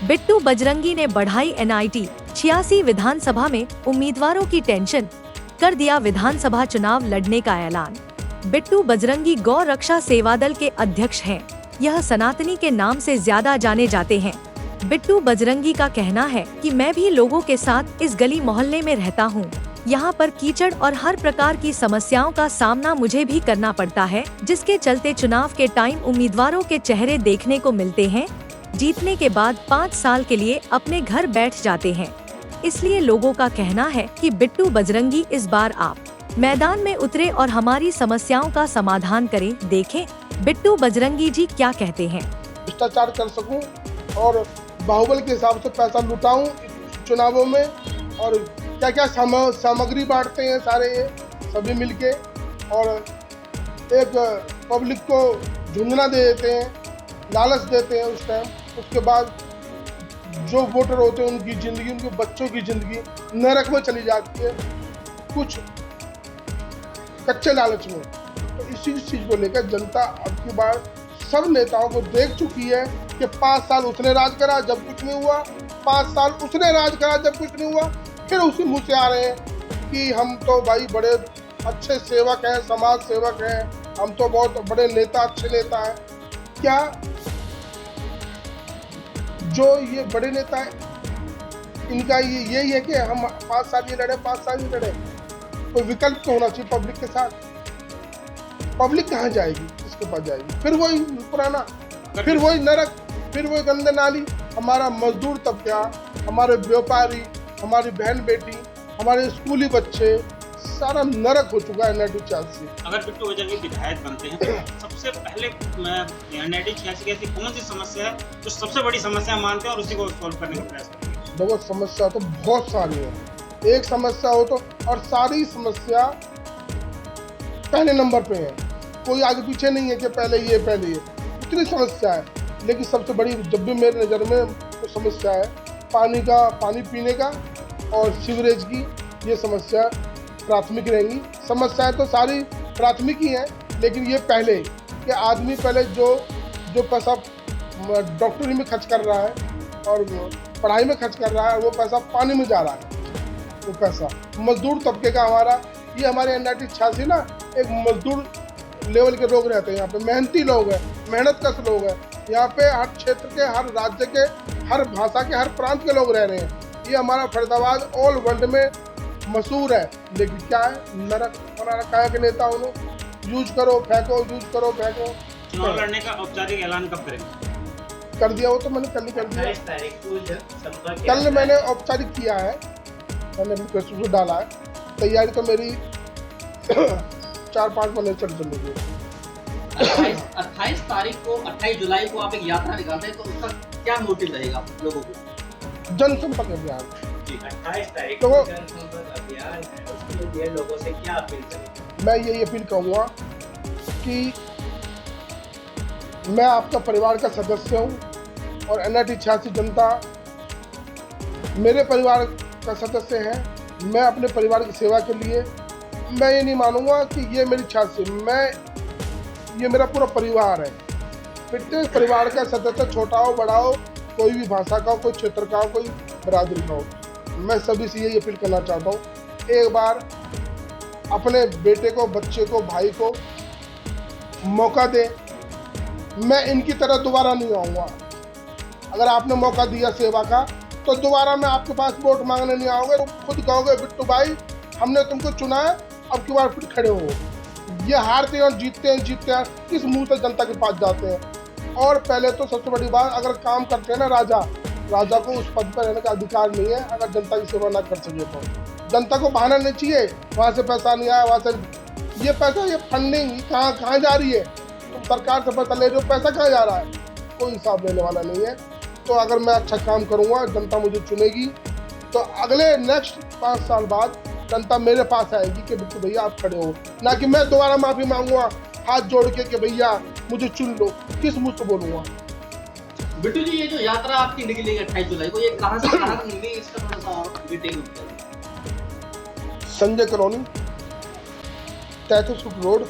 बिट्टू बजरंगी ने बढ़ाई NIT 86 विधानसभा में उम्मीदवारों की टेंशन, कर दिया विधानसभा चुनाव लड़ने का ऐलान। बिट्टू बजरंगी गौ रक्षा सेवा दल के अध्यक्ष हैं। यह सनातनी के नाम से ज्यादा जाने जाते हैं। बिट्टू बजरंगी का कहना है कि मैं भी लोगों के साथ इस गली मोहल्ले में रहता हूँ। यहाँ पर कीचड़ और हर प्रकार की समस्याओं का सामना मुझे भी करना पड़ता है, जिसके चलते चुनाव के टाइम उम्मीदवारों के चेहरे देखने को मिलते हैं। जीतने के बाद 5 साल के लिए अपने घर बैठ जाते हैं। इसलिए लोगों का कहना है कि बिट्टू बजरंगी इस बार आप मैदान में उतरे और हमारी समस्याओं का समाधान करें। देखें बिट्टू बजरंगी जी क्या कहते हैं। भ्रष्टाचार कर सकूं और बाहुबल के हिसाब से पैसा लुटाऊं चुनावों में, और क्या क्या सामग्री बांटते हैं सारे ये सभी मिलके, और एक पब्लिक को झुंझुना दे देते हैं, लालच देते हैं उस टाइम। उसके बाद जो वोटर होते हैं उनकी ज़िंदगी, उनके बच्चों की ज़िंदगी नरक में चली जाती है, कुछ कच्चे लालच में। तो इसी चीज़ को लेकर जनता अब की बार सब नेताओं को देख चुकी है कि 5 साल उसने राज करा जब कुछ नहीं हुआ, 5 साल उसने राज करा जब कुछ नहीं हुआ, फिर उसी मुँह से आ रहे हैं कि हम तो भाई बड़े अच्छे सेवक हैं, समाज सेवक हैं, हम तो बहुत बड़े नेता, अच्छे नेता हैं। क्या जो ये बड़े नेता हैं इनका यही है कि हम 5 साल ये लड़े, 5 साल ये लड़े? कोई विकल्प तो होना चाहिए पब्लिक के साथ। पब्लिक कहाँ जाएगी, किसके पास जाएगी? फिर वही पुराना, फिर वही नरक, फिर वही गंदे नाली। हमारा मजदूर तबका, हमारे व्यापारी, हमारी बहन बेटी, हमारे स्कूली बच्चे, सारा नरक हो चुका है NIT 86। अगर बिट्टू बजरंगी विधायक बनते हैं तो सबसे पहले NIT 86 की ऐसी कौन सी समस्या है जो सबसे बड़ी समस्या मानते हैं और उसी को सॉल्व करने का प्रयास करते हैं? देखो समस्या तो बहुत सारी है, एक समस्या हो तो, और सारी समस्या पहले नंबर पे है, कोई आगे पीछे नहीं है कि पहले ये पहले ये, इतनी समस्या है। लेकिन सबसे बड़ी जब भी मेरे नज़र में तो समस्या है पानी पीने का और सीवरेज की, ये समस्या प्राथमिक रहेंगी। समस्याएं तो सारी प्राथमिक ही हैं, लेकिन ये पहले कि आदमी पहले जो पैसा डॉक्टरी में खर्च कर रहा है और पढ़ाई में खर्च कर रहा है, वो पैसा पानी में जा रहा है। वो पैसा मजदूर तबके का हमारे NIT 86 ना एक मजदूर लेवल के लोग रहते हैं यहाँ पे, मेहनती लोग हैं, मेहनत कश लोग हैं यहाँ पे, हर क्षेत्र के, हर राज्य के, हर भाषा के, हर प्रांत के लोग रह रहे हैं। ये हमारा फरीदाबाद ऑल वर्ल्ड में मशहूर है, लेकिन क्या है, नरक बना रखा है कि नेताओं ने। यूज करो फेंको, यूज करो फेंको। चुनाव लड़ने का औपचारिक ऐलान कब करेंगे? कर दिया, वो तो मैंने कल ही कर दिया। कल मैंने औपचारिक किया है, मैंने फेसबुक पे डाला है। तैयारी तो मेरी 4-5 महीने चल रही है। 28 तारीख को, 28 जुलाई को आप एक यात्रा निकालते हैं, तो उसका क्या मोटिव रहेगा लोगों को? जनसंपर्क अभियान। 28 तारीख तो को जनसंपर्क अभियान, उसके लिए लोगों से क्या अपील करेंगे? मैं यही अपील करूँगा कि मैं आपका परिवार का सदस्य हूँ और NIT 86 जनता मेरे परिवार का सदस्य है। मैं अपने परिवार की सेवा के लिए, मैं ये नहीं मानूंगा कि ये मेरी 86, ये मेरा पूरा परिवार है। प्रत्येक परिवार का सदस्य, छोटा हो बड़ा हो, कोई भी भाषा का हो, कोई क्षेत्र का हो, कोई बरादरी का हो, मैं सभी से यही अपील करना चाहता हूँ, एक बार अपने बेटे को, बच्चे को, भाई को मौका दें। मैं इनकी तरह दोबारा नहीं आऊँगा। अगर आपने मौका दिया सेवा का, तो दोबारा मैं आपके पास वोट मांगने नहीं आऊँगा। तो खुद कहोगे बिट्टू भाई हमने तुमको चुना है, अब की बार फिर खड़े हो। ये हारते हैं और जीतते हैं, किस मुंह से जनता के पास जाते हैं। और पहले तो सबसे बड़ी बात, अगर काम करते हैं ना राजा को उस पद पर रहने का अधिकार नहीं है अगर जनता की सेवा ना कर सके तो। जनता को बहाना नहीं चाहिए, वहाँ से पैसा नहीं आया, वहाँ से ये पैसा, ये फंडिंग कहाँ जा रही है, तुम सरकार से पैसा ले रहे हो, पैसा कहाँ जा रहा है, कोई हिसाब लेने वाला नहीं है। तो अगर मैं अच्छा काम करूँगा, जनता मुझे चुनेगी, तो अगले नेक्स्ट 5 साल बाद जनता मेरे पास आएगी कि बिट्टू भैया आप खड़े हो, ना कि मैं दोबारा माफ़ी मांगूंगा हाथ जोड़ के कि भैया मुझे चुन लो। किस मुँह से बोलूँगा? बिट्टू जी, ये जो यात्रा आपकी निकली है 28 जुलाई को, ये कहाँ से कहाँ निकली, इसका थोड़ा सा और डिटेल बताइए। संजय कॉलोनी, 33 फुट रोड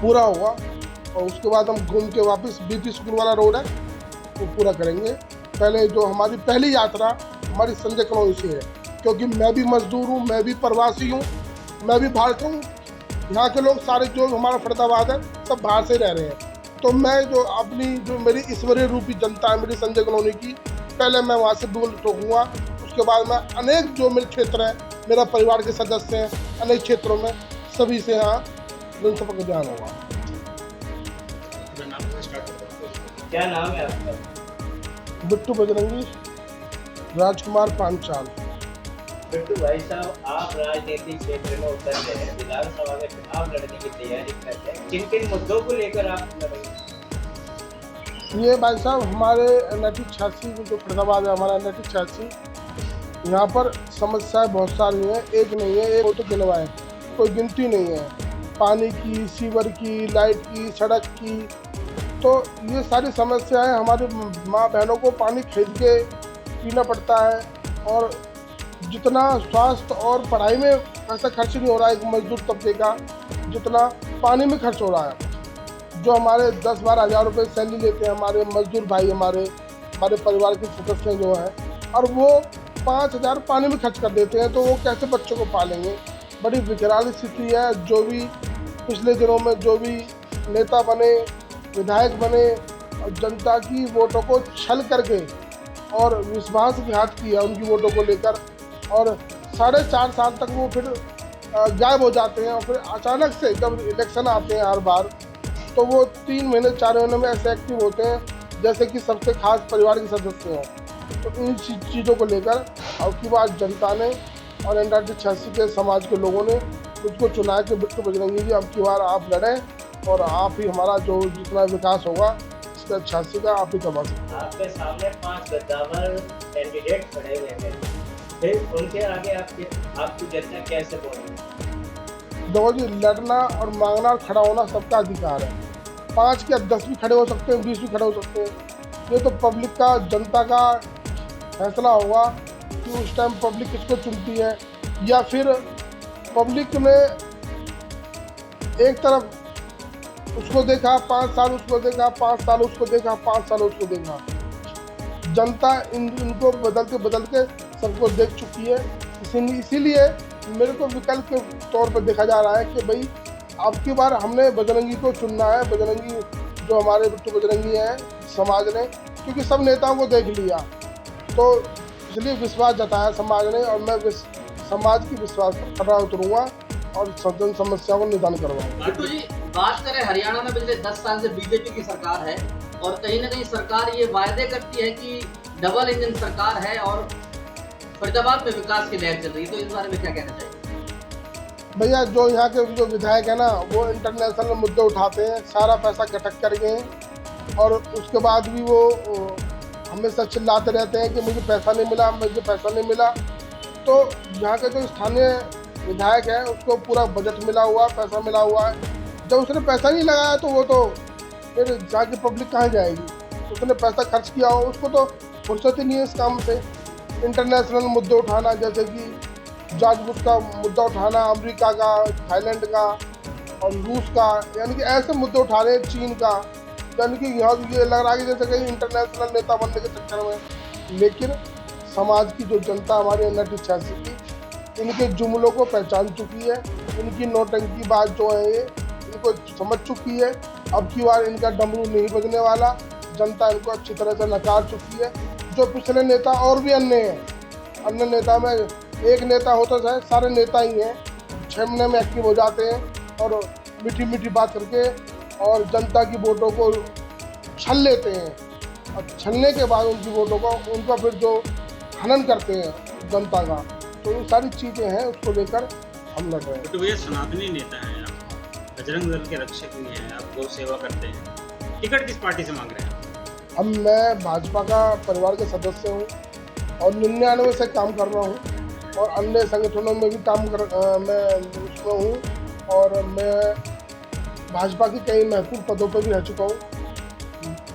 पूरा हुआ, और उसके बाद हम घूम के वापस BP स्कूल वाला रोड है वो पूरा करेंगे। पहले जो हमारी पहली यात्रा हमारी संजय कॉलोनी से है, क्योंकि मैं भी मजदूर हूँ, मैं भी प्रवासी हूँ, मैं भी भारत हूँ। यहाँ के लोग सारे जो हमारा फरीदाबाद है सब बाहर से रह रहे हैं। तो मैं जो अपनी जो मेरी ईश्वरीय रूपी जनता है मेरी संजय कॉलोनी की, पहले मैं वहाँ से डूल ठोकूँगा, उसके बाद मैं अनेक जो मेरे क्षेत्र है, मेरा परिवार के सदस्य हैं अनेक क्षेत्रों में, सभी से यहाँ जनसभा का ध्यान होगा। क्या नाम है आपका? बिट्टू बजरंगी, राजकुमार पांचाल। बिट्टू भाई साहब, आप राजनीतिक क्षेत्र में उतर गए हैं, विधानसभा में चुनाव लड़ने की तैयारी कर रहे हैं, किन किन मुद्दों को लेकर आप लड़ेंगे? ये भाई साहब हमारे NIT 86 जो फरीदाबाद है, हमारा NIT 86, यहाँ पर समस्याएं बहुत सारी हैं, एक नहीं है, एक वो तो गिनवाएं, कोई गिनती नहीं है। पानी की, सीवर की, लाइट की, सड़क की, तो ये सारी समस्याएं हमारी माँ बहनों को पानी खरीद के पीना पड़ता है, और जितना स्वास्थ्य और पढ़ाई में पैसा खर्च नहीं हो रहा है एक मजदूर तबके का, जितना पानी में खर्च हो रहा है। जो हमारे 10-12 हज़ार रुपये सैलरी लेते हैं हमारे मजदूर भाई, हमारे परिवार के सदस्य जो हैं, और वो 5,000 पानी में खर्च कर देते हैं, तो वो कैसे बच्चों को पालेंगे। बड़ी विकराल स्थिति है। जो भी पिछले दिनों में जो भी नेता बने, विधायक बने, और जनता की वोटों को छल करके और विश्वासघात किया उनकी वोटों को लेकर, और 4.5 साल तक वो फिर गायब हो जाते हैं, और फिर अचानक से जब इलेक्शन आते हैं हर बार, तो वो 3 महीने 4 महीने में ऐसे एक्टिव होते हैं जैसे कि सबसे खास परिवार के सदस्य हों। तो इन चीज़ों को लेकर अब की बार जनता ने और NIT 86 के समाज के लोगों ने मुझको चुना है कि बिट्टू बजरंगी जी, अब की बार आप लड़ें, और आप ही हमारा जो जितना विकास होगा इसका 86 का आप ही करवा सकते हैं। आपके सामने 5 गद्दावर कैंडिडेट खड़े हुए हैं, फिर उनके आगे आपकी जनता कैसे बोलेगी? देखो जी, लड़ना और मांगना और खड़ा होना सबका अधिकार है। 5 क्या 10 भी खड़े हो सकते हैं, 20 भी खड़े हो सकते हैं। ये तो पब्लिक का, जनता का फैसला होगा कि उस टाइम पब्लिक किसको चुनती है, या फिर पब्लिक ने एक तरफ उसको देखा 5 साल, उसको देखा 5 साल, उसको देखा 5 साल, उसको देखा। जनता इनको बदल के सबको देख चुकी है। इसीलिए मेरे को विकल्प के तौर पर देखा जा रहा है कि भाई अब की बार हमने बजरंगी को चुनना है। बजरंगी जो हमारे बिट्टू बजरंगी हैं समाज ने, क्योंकि सब नेताओं को देख लिया, तो इसलिए विश्वास जताया समाज ने, और मैं समाज की विश्वास पर खड़ा उतरूँगा और जन समस्या को निदान करवाऊंगा। बिट्टू जी, बात करें हरियाणा में पिछले 10 साल से बीजेपी की सरकार है, और कहीं ना कहीं सरकार ये वायदे करती है कि डबल इंजन सरकार है और फरीदाबाद में विकास की लहर चल रही है, तो इस बारे में क्या कहना चाहिए? भैया, जो यहाँ के जो विधायक है ना, वो इंटरनेशनल मुद्दे उठाते हैं, सारा पैसा गटक कर गए हैं, और उसके बाद भी वो हमेशा चिल्लाते रहते हैं कि मुझे पैसा नहीं मिला, मुझे पैसा नहीं मिला। तो यहाँ के जो स्थानीय विधायक है उसको पूरा बजट मिला हुआ, पैसा मिला हुआ है। जब उसने पैसा नहीं लगाया तो वो तो फिर जाके पब्लिक कहाँ जाएगी। उसने पैसा खर्च किया हो, उसको तो फुर्सत ही नहीं है इस काम से। इंटरनेशनल मुद्दे उठाना, जैसे कि जॉर्ज बुश का मुद्दा उठाना, अमेरिका का, थाईलैंड का और रूस का, यानी कि ऐसे मुद्दे उठा रहे हैं, चीन का, यानी कि यहाँ ये लग रहा है कि जैसे कहीं इंटरनेशनल नेता बनने के चक्कर में। लेकिन समाज की जो जनता हमारे NIT 86 की, इनके जुमलों को पहचान चुकी है, इनकी नौटंकी बात जो है ये इनको समझ चुकी है। अब की बार इनका डमरू नहीं बजने वाला, जनता इनको अच्छी तरह से नकार चुकी है। जो पिछले नेता और भी अन्य हैं, अन्य नेता में एक नेता होता है, सारे नेता ही हैं, 6 महीने में एक्टिव हो जाते हैं और मीठी मीठी बात करके और जनता की वोटों को छल लेते हैं, और छलने के बाद उनकी वोटों को उनका फिर जो हनन करते हैं जनता का, तो ये सारी चीज़ें हैं, उसको लेकर हम लड़ रहे हैं। तो भैया, सनातनी नेता हैं आप, बजरंग दल के रक्षक भी हैं, आप गौ सेवा करते हैं, टिकट किस पार्टी से मांग रहे हैं? अब मैं भाजपा का परिवार के सदस्य हूँ और 99 से काम कर रहा हूँ, और अन्य संगठनों में भी मैं उसमें हूँ, और मैं भाजपा की कई महत्वपूर्ण पदों पर भी रह चुका हूँ।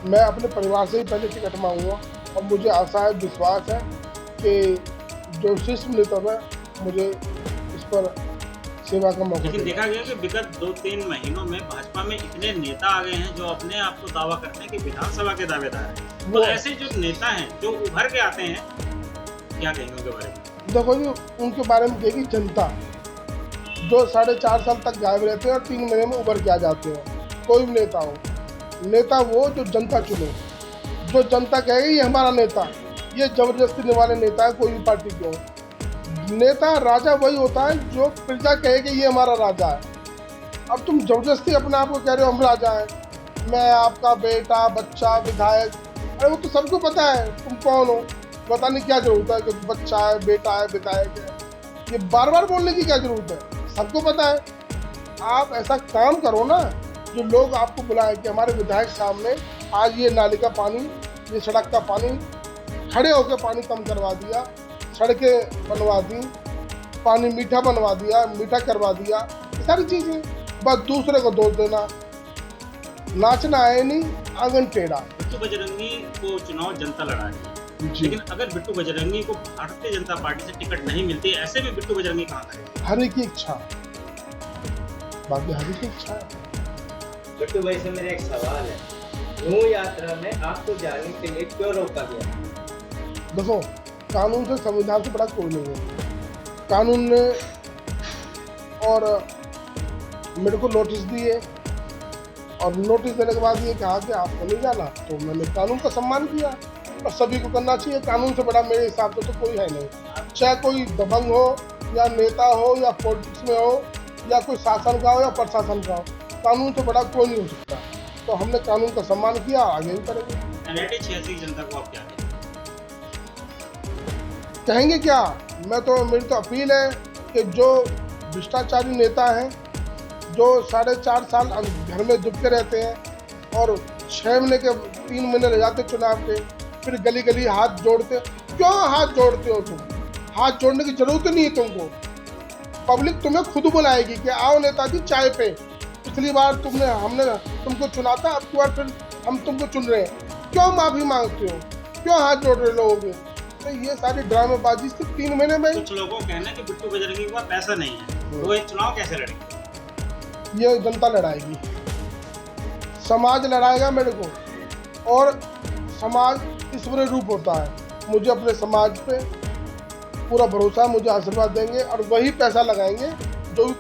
मैं अपने परिवार से ही पहले टिकट मांगूंगा, और मुझे आशा है, विश्वास है कि जो शीर्ष नेतृत्व है मुझे इस पर सेवा का मौका। लेकिन देखा गया कि विगत 2-3 महीनों में भाजपा में इतने नेता आ गए हैं जो अपने आप को दावा करते हैं कि विधानसभा के दावेदार हैं, तो ऐसे जो नेता हैं जो उभर के आते हैं, क्या कहेंगे उनके बारे में? देखो जी, उनके बारे में कहेगी जनता, जो 4.5 साल तक गायब रहते हैं और 3 महीने में उभर के आ जाते हैं। कोई भी नेता हो, नेता वो जो जनता चुने, जो जनता कहेगी ये हमारा नेता, ये जबरदस्ती देने वाले नेता है कोई भी पार्टी के हो। नेता राजा वही होता है जो प्रजा कहेगी ये हमारा राजा है। अब तुम जबरदस्ती अपने आप को कह रहे हो हम राजा हैं, मैं आपका बेटा, बच्चा, विधायक, अरे वो तो सबको पता है तुम कौन हो। बताने की क्या जरूरत है कि बच्चा है, बेटा है, विधायक है, ये बार बार बोलने की क्या जरूरत है, सबको पता है। आप ऐसा काम करो ना जो लोग आपको बुलाएं कि हमारे विधायक साहब ने आज ये नाली का पानी, ये सड़क का पानी, खड़े होकर पानी कम करवा दिया, सड़कें बनवा दी, पानी मीठा बनवा दिया, मीठा करवा दिया, ये सारी चीज़ें। बस दूसरे को दोष देना, नाचना है नहीं, आंगन टेढ़ा। बिट्टू बजरंगी को चुनाव जनता लड़ा है, लेकिन अगर बिट्टू बजरंगी को भारतीय जनता पार्टी से टिकट नहीं मिलती, ऐसे में बिट्टू बजरंगी कहाँ करेंगे? हरि की इच्छा, बाकी हरि की इच्छा है। बिट्टू भाई से मेरा एक सवाल है, न्यू यात्रा में आपको जाने के लिए क्यों रोका गया? देखो, कानून से, संविधान से बड़ा कोई नहीं है। कानून ने और मेरे को नोटिस दिए और नोटिस देने के बाद ये कहा कि आपको नहीं जाना, तो मैंने कानून का सम्मान किया और सभी को करना चाहिए। कानून से बड़ा मेरे हिसाब से तो कोई है नहीं, चाहे कोई दबंग हो या नेता हो या पॉलिटिक्स में हो या कोई शासन का हो या प्रशासन का हो, कानून से बड़ा कोई नहीं हो सकता। तो हमने कानून का सम्मान किया, आगे भी करेंगे। NIT 86 की जनता को आप क्या कहेंगे? कहेंगे क्या, मैं तो, मेरी तो अपील है कि जो भ्रष्टाचारी नेता हैं, जो 4.5 साल घर में दुबके रहते हैं और 6 महीने के 3 महीने रह जाते चुनाव के, फिर गली गली हाथ जोड़ते, क्यों हाथ जोड़ते हो तुम? हाथ जोड़ने की जरूरत नहीं है तुमको। पब्लिक तुम्हें खुद बुलाएगी कि आओ नेताजी चाय पे, पिछली बार हमने तुमको चुना था, अब की बार फिर हम तुमको चुन रहे हैं, क्यों माफी मांगते हो, क्यों हाथ जोड़ रहे लोगों के? तो ये सारी ड्रामेबाजी सिर्फ 3 महीने में। कुछ लोगों का कहना है कि बिट्टू बजरंगी के पास पैसा नहीं है, तो ये चुनाव कैसे लड़ेंगे? ये जनता लड़ाएगी, समाज लड़ाएगा मेरे को, और समाज ईश्वरीय रूप होता है। मुझे अपने समाज पे पूरा भरोसा है, मुझे आशीर्वाद देंगे और वही पैसा लगाएंगे